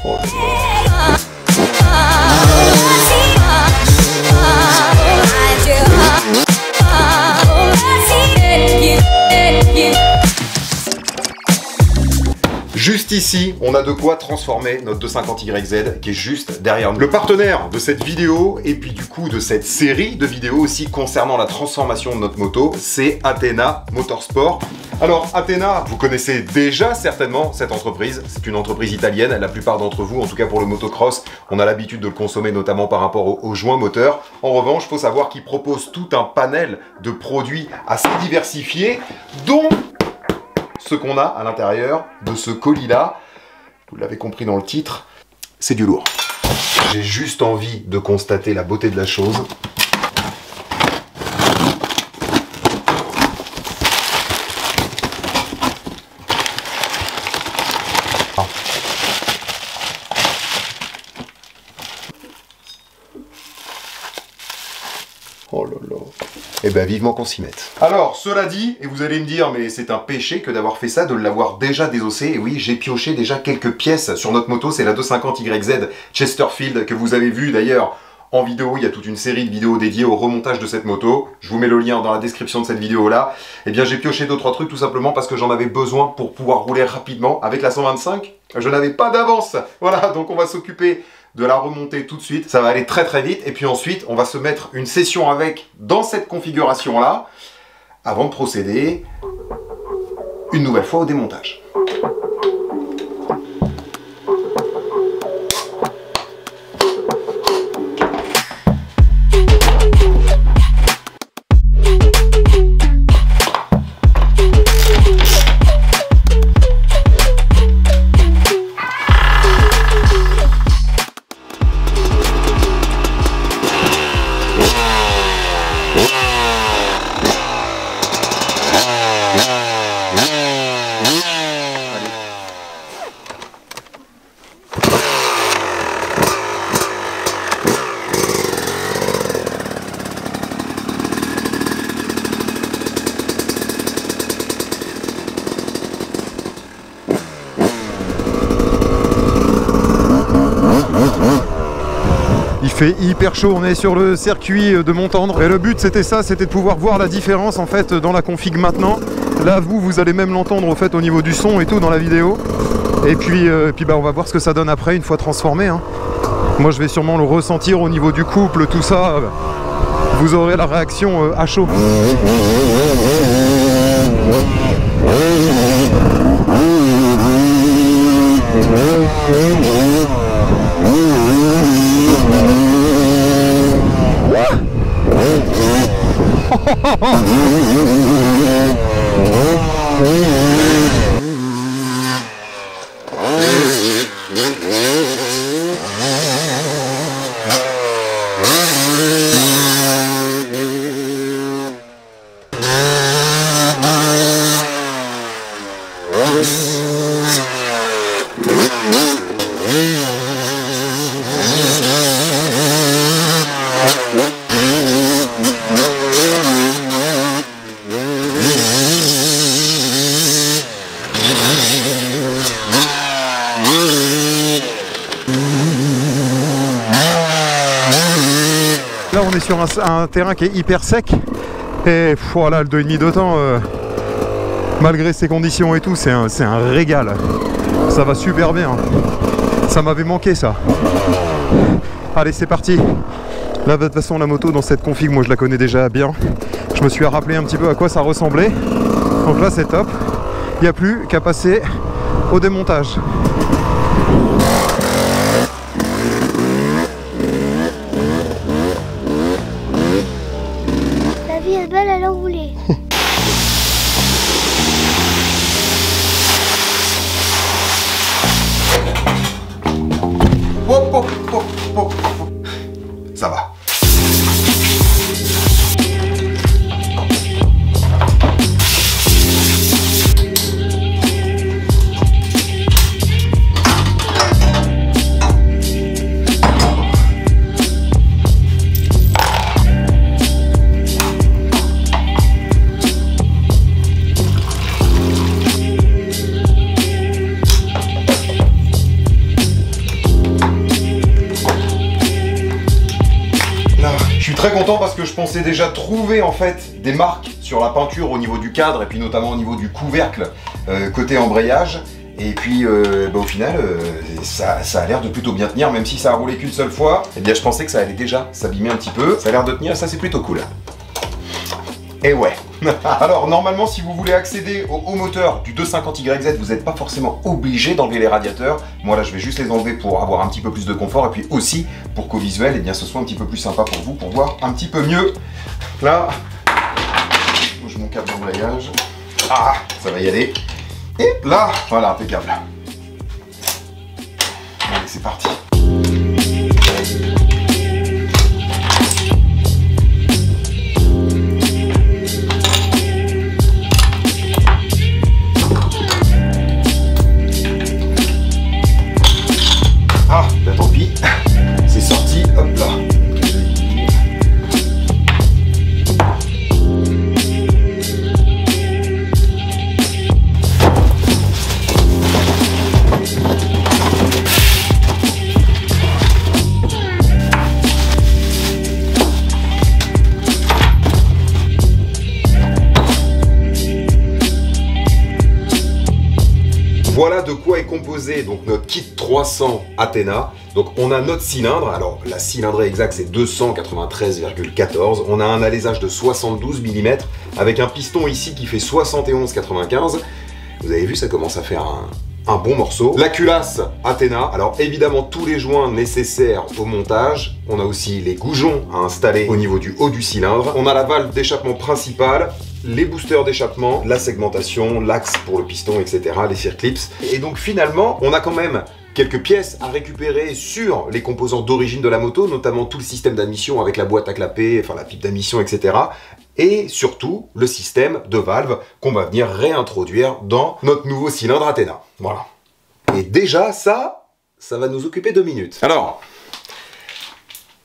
Oh. Juste ici, on a de quoi transformer notre 250YZ qui est juste derrière nous. Le partenaire de cette vidéo et puis du coup de cette série de vidéos aussi concernant la transformation de notre moto, c'est Athena Motorsport. Alors Athena, vous connaissez déjà certainement cette entreprise, c'est une entreprise italienne, la plupart d'entre vous, en tout cas pour le motocross, on a l'habitude de le consommer notamment par rapport aux joints moteurs. En revanche, il faut savoir qu'ils proposent tout un panel de produits assez diversifiés, dont ce qu'on a à l'intérieur de ce colis-là, vous l'avez compris dans le titre, c'est du lourd. J'ai juste envie de constater la beauté de la chose. Oh là là. Eh ben vivement qu'on s'y mette. Alors, cela dit, et vous allez me dire, mais c'est un péché que d'avoir fait ça, de l'avoir déjà désossé. Et oui, j'ai pioché déjà quelques pièces sur notre moto, c'est la 250YZ Chesterfield, que vous avez vu d'ailleurs en vidéo. Il y a toute une série de vidéos dédiées au remontage de cette moto. Je vous mets le lien dans la description de cette vidéo-là. Eh bien, j'ai pioché d'autres trucs tout simplement parce que j'en avais besoin pour pouvoir rouler rapidement. Avec la 125, je n'avais pas d'avance. Voilà, donc on va s'occuper de la remonter tout de suite, ça va aller très très vite, et puis ensuite on va se mettre une session avec dans cette configuration là, avant de procéder une nouvelle fois au démontage. Il fait hyper chaud, on est sur le circuit de Montendre et le but c'était ça, c'était de pouvoir voir la différence en fait dans la config maintenant. Là vous allez même l'entendre au fait au niveau du son et tout dans la vidéo. Et puis, bah, on va voir ce que ça donne après une fois transformé. Hein. Moi je vais sûrement le ressentir au niveau du couple, tout ça. Vous aurez la réaction à chaud. Là on est sur un terrain qui est hyper sec et voilà, le 2,5 de temps, malgré ces conditions et tout, c'est un régal. Ça va super bien. Ça m'avait manqué ça. Allez c'est parti. Là de toute façon la moto dans cette config, moi je la connais déjà bien. Je me suis rappelé un petit peu à quoi ça ressemblait. Donc là c'est top. Il n'y a plus qu'à passer au démontage. La vie est belle à l'enrouler. Ça va. très content parce que je pensais déjà trouver en fait des marques sur la peinture au niveau du cadre et puis notamment au niveau du couvercle côté embrayage. Et puis au final ça a l'air de plutôt bien tenir, même si ça a roulé qu'une seule fois. Eh bien je pensais que ça allait déjà s'abîmer un petit peu. Ça a l'air de tenir, ça c'est plutôt cool. Et ouais. Alors normalement si vous voulez accéder au haut moteur du 250YZ, vous n'êtes pas forcément obligé d'enlever les radiateurs. Moi là je vais juste les enlever pour avoir un petit peu plus de confort et puis aussi pour qu'au visuel eh bien, ce soit un petit peu plus sympa pour vous, pour voir un petit peu mieux. Là, je bouge mon câble d'embrayage. Ah, ça va y aller. Et là, voilà, impeccable. Allez, c'est parti. Ah, bah tant pis. C'est sorti, hop là. Voilà de quoi est composé donc notre kit 300 Athena. Donc on a notre cylindre, alors la cylindrée exacte c'est 293,14. On a un alésage de 72 mm avec un piston ici qui fait 71,95. Vous avez vu, ça commence à faire un bon morceau. La culasse Athena, alors évidemment tous les joints nécessaires au montage. On a aussi les goujons à installer au niveau du haut du cylindre. On a la valve d'échappement principale, les boosters d'échappement, la segmentation, l'axe pour le piston, etc., les circlips. Et donc finalement, on a quand même quelques pièces à récupérer sur les composants d'origine de la moto, notamment tout le système d'admission avec la boîte à clapper, enfin la pipe d'admission, etc. Et surtout, le système de valve qu'on va venir réintroduire dans notre nouveau cylindre Athena. Voilà. Et déjà, ça va nous occuper 2 minutes. Alors,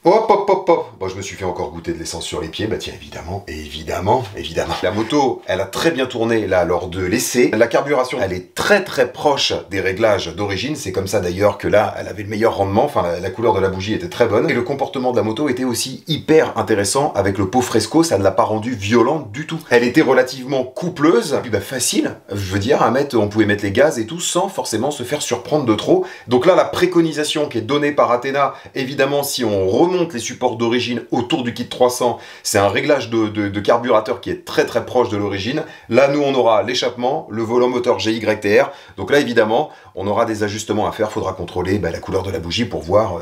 hop, hop, hop, hop. Bon, je me suis fait encore goûter de l'essence sur les pieds. Bah tiens, évidemment, évidemment, évidemment. La moto, elle a très bien tourné là lors de l'essai. La carburation, elle est très très proche des réglages d'origine. C'est comme ça d'ailleurs que là, elle avait le meilleur rendement. Enfin, la couleur de la bougie était très bonne. Et le comportement de la moto était aussi hyper intéressant. Avec le pot fresco, ça ne l'a pas rendue violente du tout. Elle était relativement coupleuse. Et puis bah facile, je veux dire, à mettre, on pouvait mettre les gaz et tout sans forcément se faire surprendre de trop. Donc là, la préconisation qui est donnée par Athena, évidemment, si on remonte les supports d'origine autour du kit 300, c'est un réglage de carburateur qui est très très proche de l'origine. Là, nous, on aura l'échappement, le volant moteur GYTR. Donc là, évidemment, on aura des ajustements à faire. Il faudra contrôler la couleur de la bougie pour voir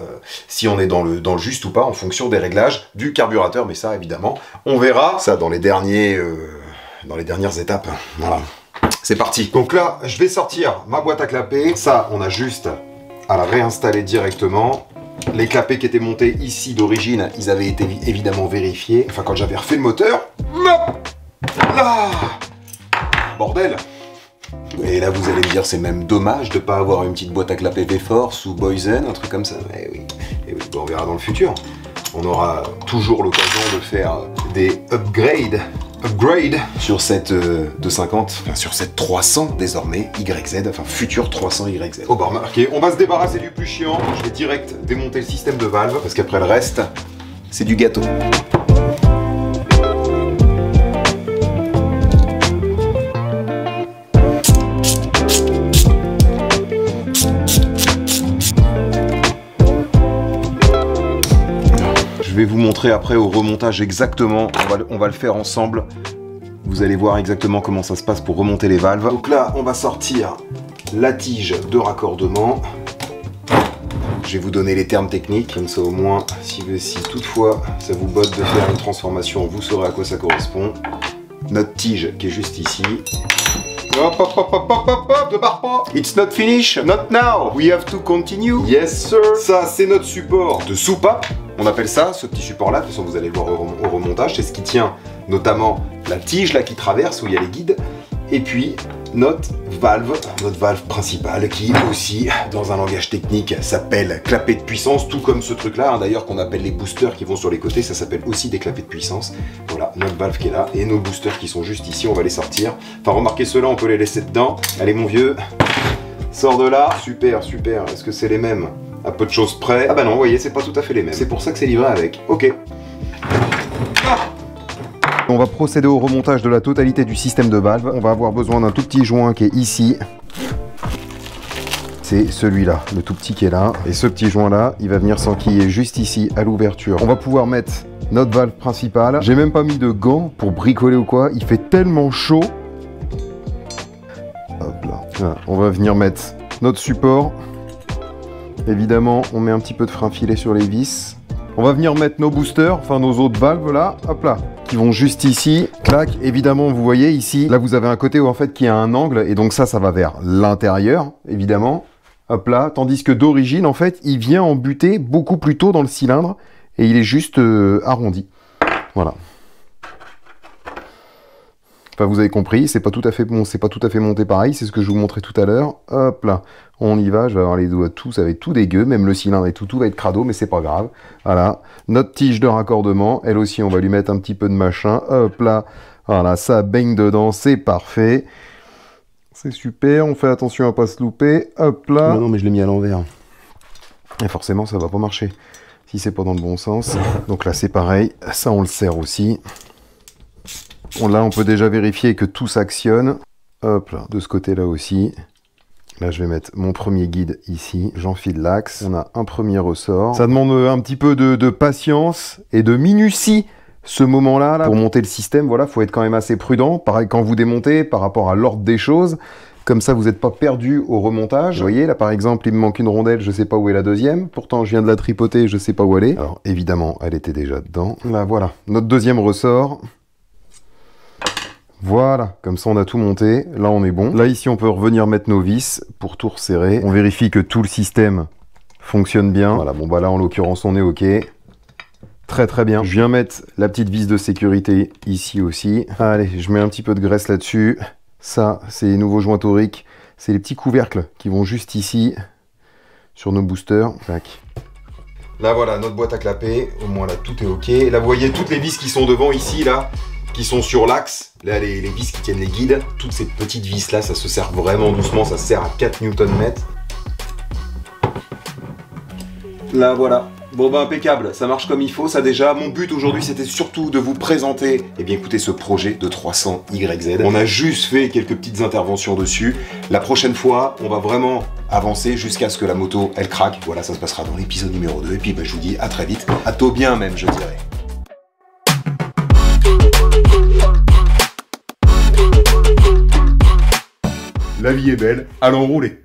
si on est dans le juste ou pas en fonction des réglages du carburateur. Mais ça, évidemment, on verra ça dans les dernières étapes. Voilà, c'est parti. Donc là, je vais sortir ma boîte à clapper. Ça, on a juste à la réinstaller directement. Les clapets qui étaient montés ici d'origine, ils avaient été évidemment vérifiés. Enfin, quand j'avais refait le moteur... Là, bordel. Et là, vous allez me dire, c'est même dommage de ne pas avoir une petite boîte à clapper V-Force ou Boysen, un truc comme ça. Eh oui, bon, on verra dans le futur. On aura toujours l'occasion de faire des upgrades sur cette 250, enfin sur cette 300 désormais YZ, enfin future 300 YZ. Oh bah remarquez, on va se débarrasser du plus chiant. Je vais direct démonter le système de valve parce qu'après le reste, c'est du gâteau. Je vais vous montrer après au remontage exactement, on va le faire ensemble. Vous allez voir exactement comment ça se passe pour remonter les valves. Donc là, on va sortir la tige de raccordement. Je vais vous donner les termes techniques, comme ça au moins, si toutefois ça vous botte de faire une transformation, vous saurez à quoi ça correspond. Notre tige qui est juste ici. Hop, hop, hop, hop, hop, hop, hop, ne barre pas. It's not finished, not now. We have to continue. Yes, sir. Ça, c'est notre support de soupape. On appelle ça, ce petit support-là, de toute façon, vous allez le voir au remontage. C'est ce qui tient notamment la tige là qui traverse, où il y a les guides. Et puis, notre valve principale qui aussi, dans un langage technique, s'appelle clapet de puissance, tout comme ce truc-là, hein, d'ailleurs, qu'on appelle les boosters qui vont sur les côtés, ça s'appelle aussi des clapets de puissance. Voilà, notre valve qui est là, et nos boosters qui sont juste ici, on va les sortir. Enfin, remarquez ceux-là, on peut les laisser dedans. Allez, mon vieux, sors de là. Super, super, est-ce que c'est les mêmes ? À peu de choses près. Ah bah non, vous voyez, c'est pas tout à fait les mêmes. C'est pour ça que c'est livré avec. Ok. On va procéder au remontage de la totalité du système de valve. On va avoir besoin d'un tout petit joint qui est ici. C'est celui-là, le tout petit qui est là. Et ce petit joint-là, il va venir s'enquiller juste ici, à l'ouverture. On va pouvoir mettre notre valve principale. J'ai même pas mis de gants pour bricoler ou quoi. Il fait tellement chaud. Hop là. Voilà. On va venir mettre notre support. Évidemment, on met un petit peu de frein filet sur les vis. On va venir mettre nos boosters, enfin nos autres valves là, hop là, qui vont juste ici, clac. Évidemment, vous voyez ici, là vous avez un côté où en fait qui a un angle, et donc ça va vers l'intérieur, évidemment, hop là. Tandis que d'origine, en fait, il vient en butée beaucoup plus tôt dans le cylindre, et il est juste arrondi. Voilà. Enfin, vous avez compris, c'est pas tout à fait bon, c'est pas tout à fait monté pareil, c'est ce que je vous montrais tout à l'heure. Hop là, on y va, je vais avoir les doigts tout, ça va être tout dégueu, même le cylindre et tout va être crado, mais c'est pas grave. Voilà, notre tige de raccordement, elle aussi, on va lui mettre un petit peu de machin. Hop là, voilà, ça baigne dedans, c'est parfait. C'est super, on fait attention à pas se louper. Hop là. Non, mais je l'ai mis à l'envers. Et forcément, ça va pas marcher si c'est pas dans le bon sens. Donc là, c'est pareil, ça on le serre aussi. Là, on peut déjà vérifier que tout s'actionne. Hop là, de ce côté-là aussi. Là, je vais mettre mon premier guide ici. J'enfile l'axe. On a un premier ressort. Ça demande un petit peu de patience et de minutie, ce moment-là. Pour monter le système, voilà, faut être quand même assez prudent. Pareil, quand vous démontez, par rapport à l'ordre des choses. Comme ça, vous n'êtes pas perdu au remontage. Vous voyez, là, par exemple, il me manque une rondelle. Je ne sais pas où est la deuxième. Pourtant, je viens de la tripoter. Je ne sais pas où elle est. Alors, évidemment, elle était déjà dedans. Là, voilà. Notre deuxième ressort. Voilà, comme ça on a tout monté, là on est bon. Là ici on peut revenir mettre nos vis pour tout resserrer. On vérifie que tout le système fonctionne bien. Voilà, bon bah là en l'occurrence on est ok. Très très bien. Je viens mettre la petite vis de sécurité ici aussi. Allez, je mets un petit peu de graisse là-dessus. Ça, c'est les nouveaux joints toriques. C'est les petits couvercles qui vont juste ici, sur nos boosters. Tac. Là voilà, notre boîte à clapper. Au moins là tout est ok. Là vous voyez toutes les vis qui sont devant ici là, qui sont sur l'axe, là les vis qui tiennent les guides, toutes ces petites vis là, ça se serre vraiment doucement, ça se serre à 4 Nm. Là voilà, bon bah impeccable, ça marche comme il faut ça déjà. Mon but aujourd'hui c'était surtout de vous présenter, eh bien écoutez, ce projet de 300 YZ. On a juste fait quelques petites interventions dessus. La prochaine fois, on va vraiment avancer jusqu'à ce que la moto elle craque. Voilà, ça se passera dans l'épisode numéro 2. Et puis bah, je vous dis à très vite, à tôt bien même je dirais. La vie est belle, allons rouler.